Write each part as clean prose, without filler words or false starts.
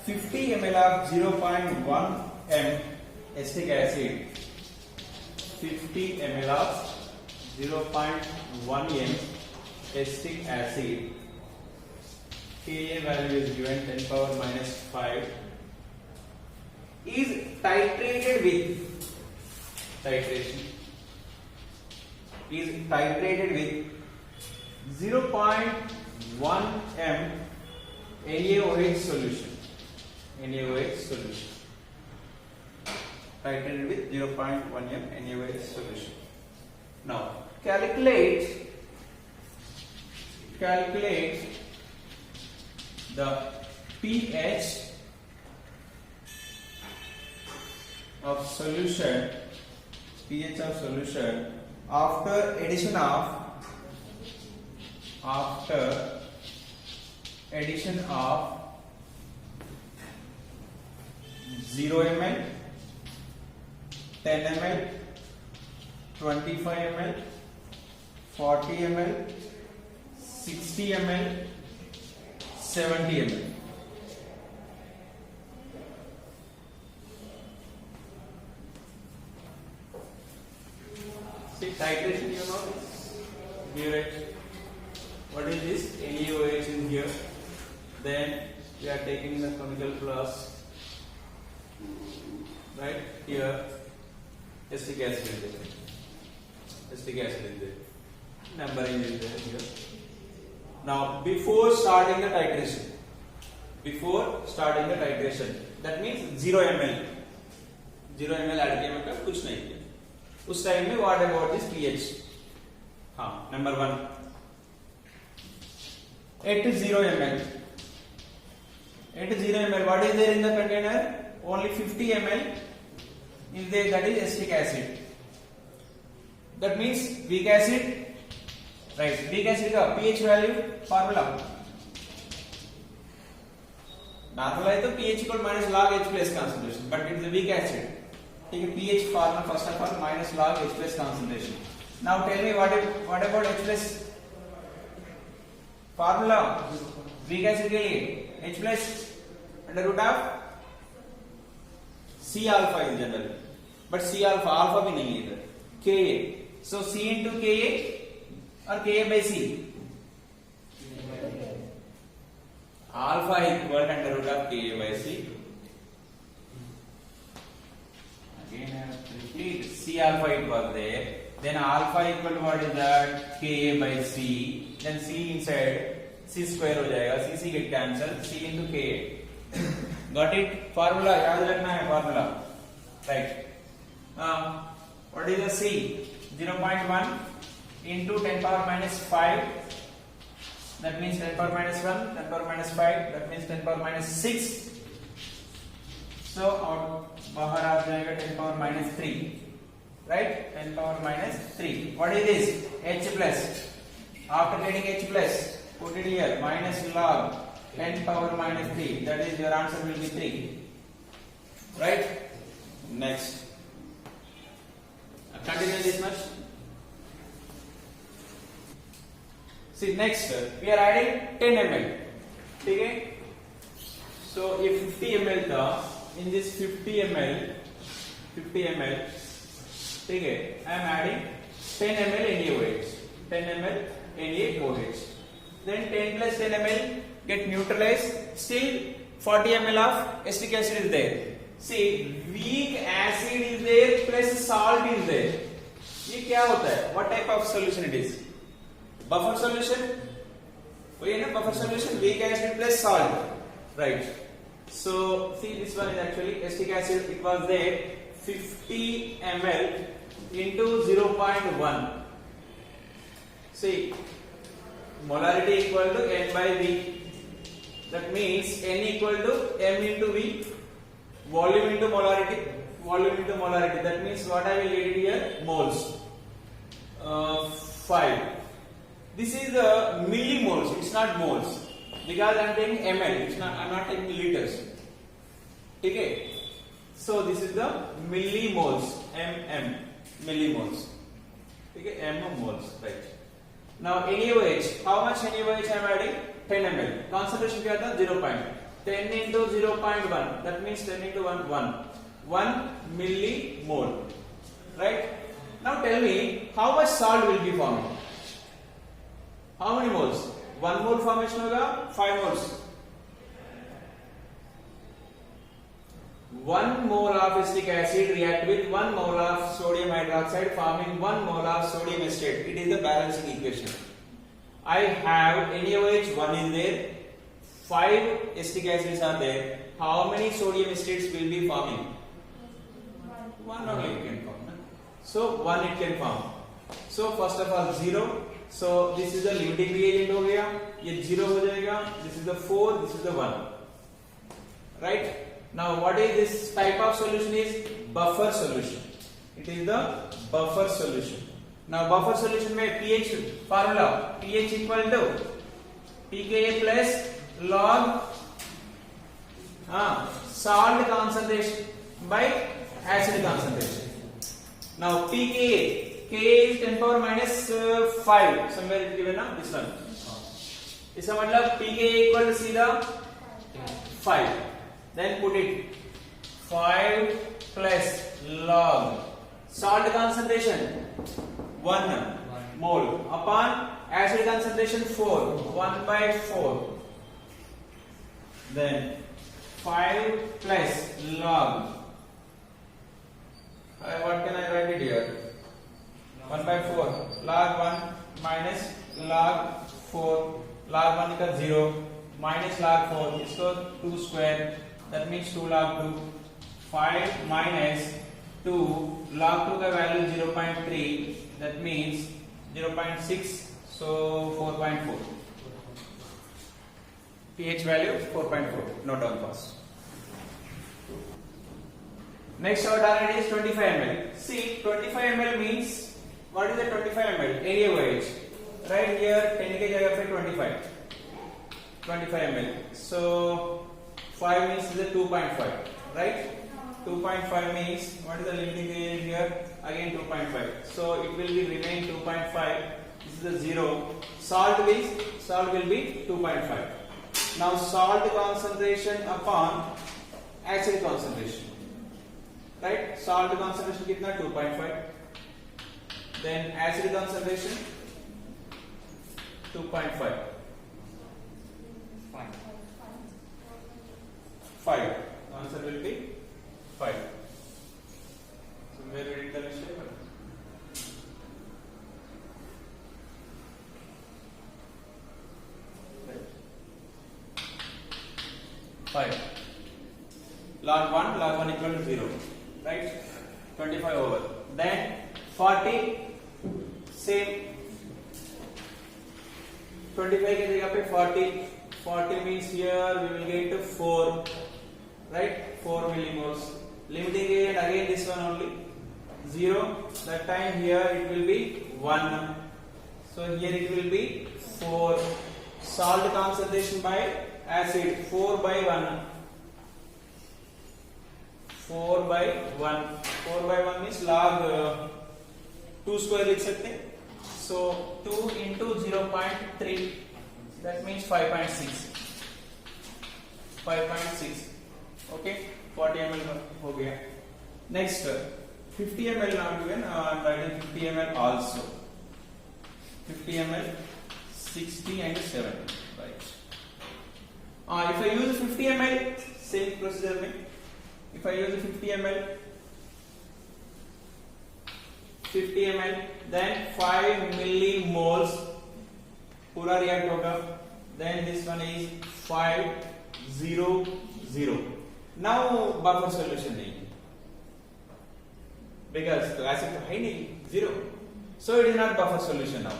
50 ml of 0.1 m acetic acid, 50 ml of 0.1 m acetic acid, Ka value is given 10 power minus 5, is titrated with is titrated with 0.1 m NaOH solution. Titrated with 0.1 m NaOH solution. Now calculate the pH of solution, after addition of 0 ml, 10 ml, 25 ml, 40 ml, 60 ml, 70 ml. See, titration, you know, here what is this? NaOH in here. Then we are taking the chemical plus, right? Here acetic acid is there. Numbering is there here. Now before starting the titration, that means 0 ml add किया मतलब कुछ नहीं किया उस time में. What about this pH? हाँ, number 1 at 0 ml, what is there in the container? Only 50 ml is there, that is acetic acid. That means weak acid, right? Weak acid का pH value formula normal है तो pH equal minus log H plus concentration, but it is a weak acid. ठीक है, pH formula first of all minus log H plus concentration. Now tell me what about H plus formula? weak acid के लिए H plus under root of C alpha is general, but C alpha भी नहीं है इधर. Ka, so C into Ka or Ka by C? Alpha equal under root of Ka by C. Again I have to repeat, C alpha it was there. Then alpha equal what is that? Ka by C. Then C inside C square हो जाएगा. C get cancel. C into Ka. Got it? Formula याद रखना है formula. Right. What is the C? 0.1 into 10 power minus 5. That means 10 power minus 1, 10 power minus 5. That means 10 power minus 6. So out बाहर आ जाएगा 10 power minus 3. Right? 10 power minus 3. What is this? H plus. After getting H plus, put it here. Minus log 10 power minus 3. That is your answer will be 3. Right? Next. Continue this much. See next we are adding 10 ml. ठीक है? So ये 50 ml था. In this 50 ml, ठीक है? I am adding 10 ml NaOH. 10 ml NaOH. Then 10 plus 10 ml get neutralized. Still 40 ml of acetic acid is there. See, weak acid is there plus salt is there. ये क्या होता है? What type of solution it is? Buffer solution. वही है ना buffer solution. Weak acid plus salt, right? So see, this one is actually acetic acid. It was there 50 ml into 0.1. See, molarity equal to N by V. That means N equal to M into V. Volume into molarity. That means what I will get here? Moles. 5. This is the millimoles. It's not moles because I am taking ml. I am not taking liters. Okay. So this is the millimoles. Millimoles. Okay. Moles. Right. Now NaOH. How much NaOH I am adding? 10 ml. Concentration क्या था? 0. 10 into 0.1, that means 10 into 1 millimole, right? Now tell me, how much salt will be forming? How many moles? 1 mole formation होगा, 5 moles. 1 mole of acetic acid react with 1 mole of sodium hydroxide forming 1 mole of sodium acetate. It is the balancing equation. I have NaOH 1 is there, 5 acetic acids are there. How many sodium acetates will be forming? 1 only it can form. So 1 it can form. So first of all 0. So this is the limiting reagent हो गया, ये 0 हो जाएगा. This is the 4, this is the 1. Right? Now what is this type of solution? Is buffer solution. It is the buffer solution. Now buffer solution में pH formula, pH equal to pKa plus log salt concentration by acid concentration. Now pKa, Ka is 10 power minus 5, somewhere it is given now, this one. इसका मतलब pKa equal to सीधा 5. Then put it 5 plus log salt concentration 1 mole upon acid concentration 4, 1 by 4. Then 5 plus log, what can I write it here? 1 by 4, log 1 minus log 4, log 1 equals 0 minus log 4, इसको 2 square, that means 2 log 2, 5 minus 2, log 2 का value 0.3, that means 0.6, so 4.4. pH value 4.4, note down first. Next our target is 25 ml. See, 25 ml means, what is the 25 ml? NaOH. Right here 10 के जगह पे 25 ml. So 5 means is a 2.5, right? 2.5 means, what is the limiting reagent here? Again 2.5. So it will be remain 2.5. This is the 0. Salt will be 2.5. Now salt concentration upon acid concentration. Right? Salt concentration कितना 2.5. Then acid concentration 2.5. 5. Answer will be 5. So where we did the mistake? 5. Log 1 equal to 0. Right? 25 over. Then 40, same. 25 के जगह पे 40. 40 means here we will get 4. Right? 4 millimoles. Limiting reagent again this one only. 0. That time here it will be 1. So here it will be 4. Salt concentration by acid 4 by 1. 4 by 1. 4 by 1 means log 2 square लिख सकते हैं. So 2 into 0.3. That means 5.6. 5.6. Okay. 40 ml हो गया. Next 50 ml now given. I am writing 50 ml also. 50 ml, 60 and 70. Right. If I use 50 ml, same procedure में. If I use 50 ml, then 5 millimoles पूरा react होगा. Then this one is 500. Now buffer solution नहीं, because acid तो है नहीं, 0. So it is not buffer solution now.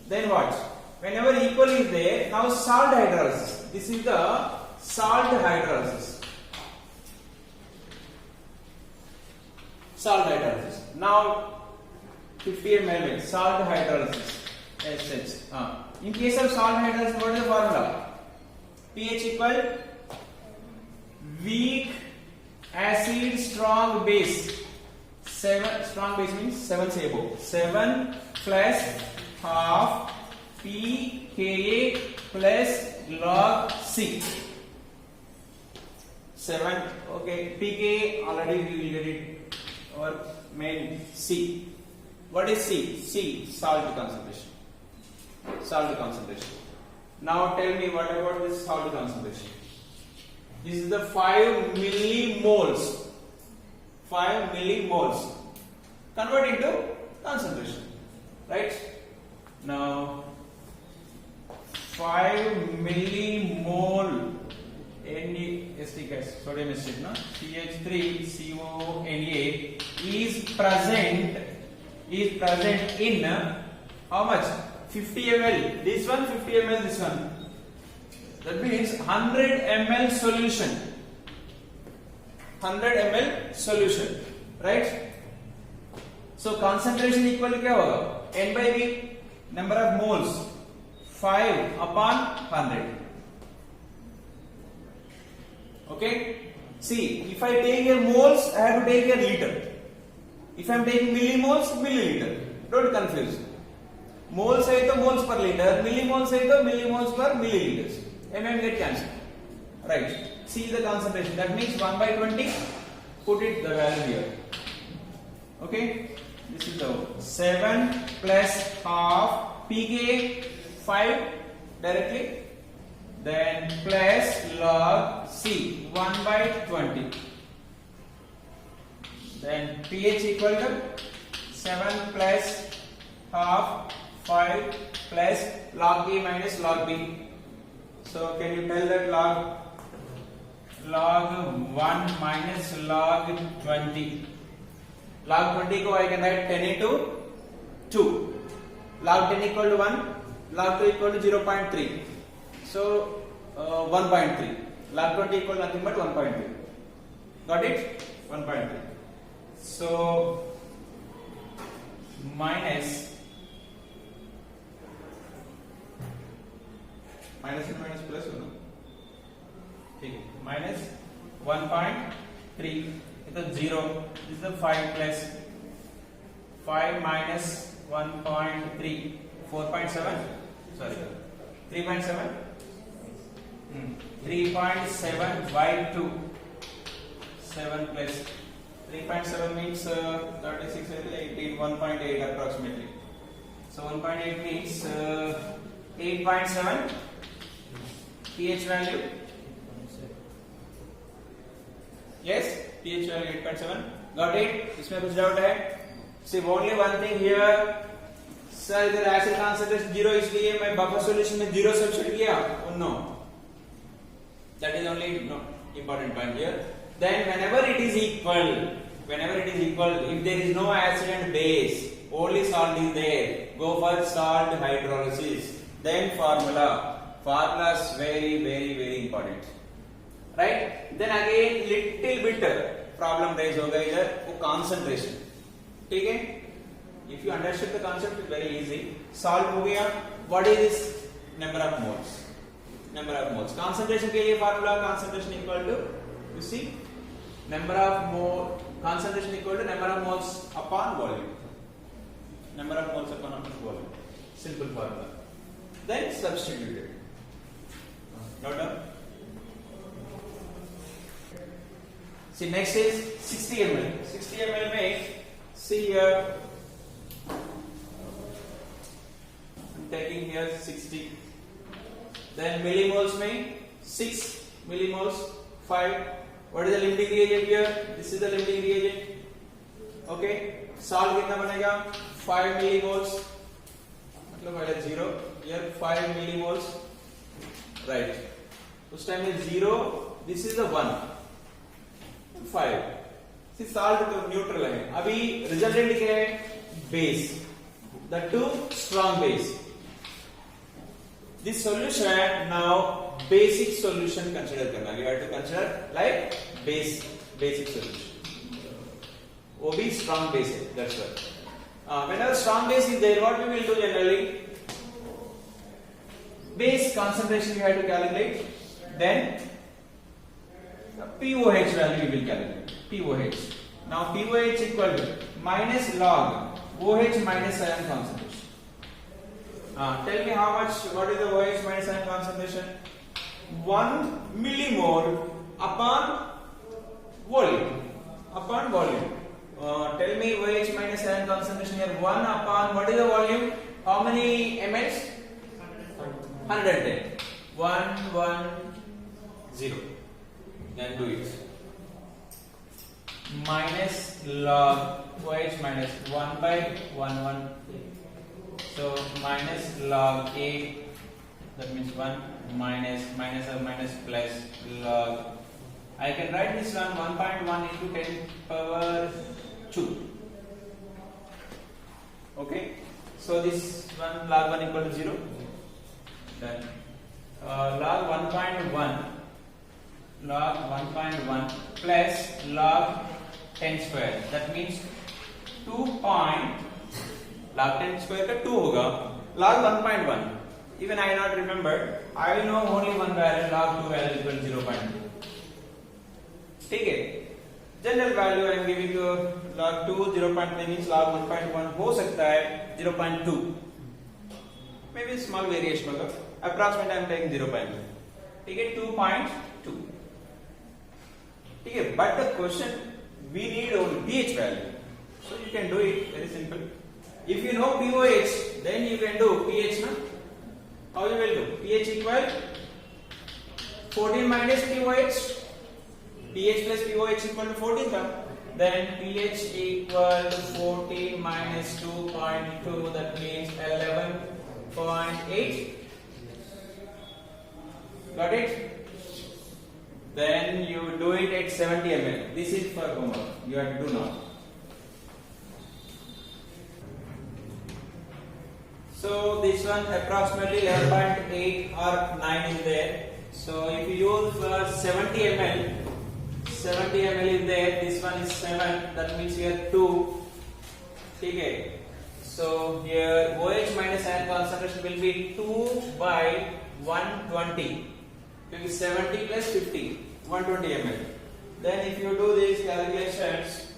Then what? Whenever equal is there, now salt hydrolysis. This is the salt hydrolysis. Salt hydrolysis. Now 50 ml salt hydrolysis. SH. In case of salt hydrolysis, what is the formula? pH equal weak acid strong base. 7 strong base means 7 से above. 7 plus half pKa plus log C. 7. Okay, pK already we will get it. Our main C. What is C? C, salt concentration. Salt concentration. Now tell me what about this salt concentration? This is the 5 millimoles. 5 millimoles. Convert into concentration. Right? Now 5 millimole sodium acetate, no? CH3CONA is present in how much? 50 ml. This one 50 ml. This one. That means 100 ml solution. 100 ml solution. Right? So concentration equal to क्या होगा? N by V, number of moles. 5 upon 100. Okay? See, if I take here moles, I have to take here liter. If I am taking millimoles, milliliter. Don't confuse. Moles है तो moles per liter, millimoles है तो millimoles per milliliters. MM get cancelled. Right. See the concentration. That means 1 by 20. Put it the value here. Okay? This is the 7 plus half pK 5 directly. Then plus log C 1 by 20. Then pH equal to 7 plus half 5 plus log A minus log B. So can you tell that log 1 minus log 20? Log 20 को I can write 10 into 2. Log 10 equal to 1. Log 2 equal to 0.3. So 1.3. Log 20 equal to nothing but 1.3. Got it? 1.3. So minus and minus plus हो ना? ठीक है. Minus 1.3. तो 0. This is the 5 plus 5 minus 1.3. 4.7. Sorry. 3.7. 3.7 by 2. 7 plus 3.7 means 36, 18, 1.8 approximately. So 1.8 means 8.7 pH value. Yes, pH value 8.7. Got it? इसमें कुछ doubt है? See only one thing here. Sir, इधर acid concentration 0 इसलिए मैं buffer solution में 0 substitute किया? Oh no. That is only no important point here. Then whenever it is equal, if there is no acid and base, only salt is there, go for salt hydrolysis. Then formula is very, very, very important. Right? Then again little bit problem raise होगा इधर वो concentration. ठीक है? If you understood the concept, it's very easy. Salt हो गया. What is this? Number of moles. Number of moles. Concentration के लिए formula concentration equal to, you see, number of mole. Concentration equal to number of moles upon volume. Number of moles upon volume. Simple formula. Then substitute it. Note down. See, next is 60 ml. 60 ml में see here. I'm taking here 60. Then millimoles में 6 millimoles 5. What is the limiting reagent here? This is the limiting reagent. Okay. Salt कितना बनेगा? 5 millimoles. मतलब पहले 0. Here 5 millimoles. Right. उस time में 0. This is the 1. 5. See salt तो neutral है. अभी resultant क्या है? Base. The two strong base. This solution now basic solution consider करना. You have to consider like basic solution. वो भी strong base है. That's why. Whenever strong base is there, what we will do generally? Base concentration we have to calculate. Then the pOH value we will calculate. pOH. Now pOH equal to minus log OH minus ion concentration. Tell me how much. What is the OH minus ion concentration? 1 millimole upon volume upon volume. Tell me OH minus ion concentration here. 1 upon what is the volume? How many mLs? 110. 1, 1, 0. Then do it. Minus log OH minus 1 by 1, 1. So minus log A, that means 1 minus or minus plus log. I can write this one 1.1 into 10 power 2. Okay. So this one log 1 equal to 0. Then log 1.1 plus log 10 square. That means 2 point log 10 square का 2 होगा. Log 1.1. Even I not remember. I know only one value. Log 2 value equal to 0.2. ठीक है. General value I am giving you log 2 0.3 means log 1.1 हो सकता है 0.2. Maybe small variation होगा. Approximately I am taking 0.2. ठीक है 2.2. ठीक है. But the question we need only pH value. So you can do it very simple. If you know pOH, then you can do pH. No? How you will do? pH equal 14 minus pOH. pH plus pOH equal to 14. Then pH equal to 14 minus 2.2. That means 11.8. Got it? Then you do it at 70 ml. This is for homework. You have to do now. So this one approximately 11.8 or 9 is there. So if you use 70 ml, 70 ml is there. This one is 7. That means here 2. Okay. So here OH minus ion concentration will be 2 by 120. Because 70 plus 50, 120 ml. Then if you do these calculations,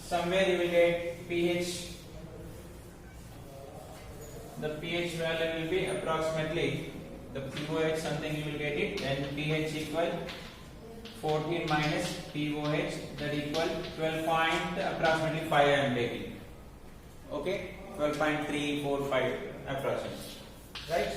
somewhere you will get pH. The pH value will be approximately the pOH something you will get it. Then pH equal 14 minus pOH, that equal 12 point approximately 5 I am taking. Okay, 12.345 approximately. Right?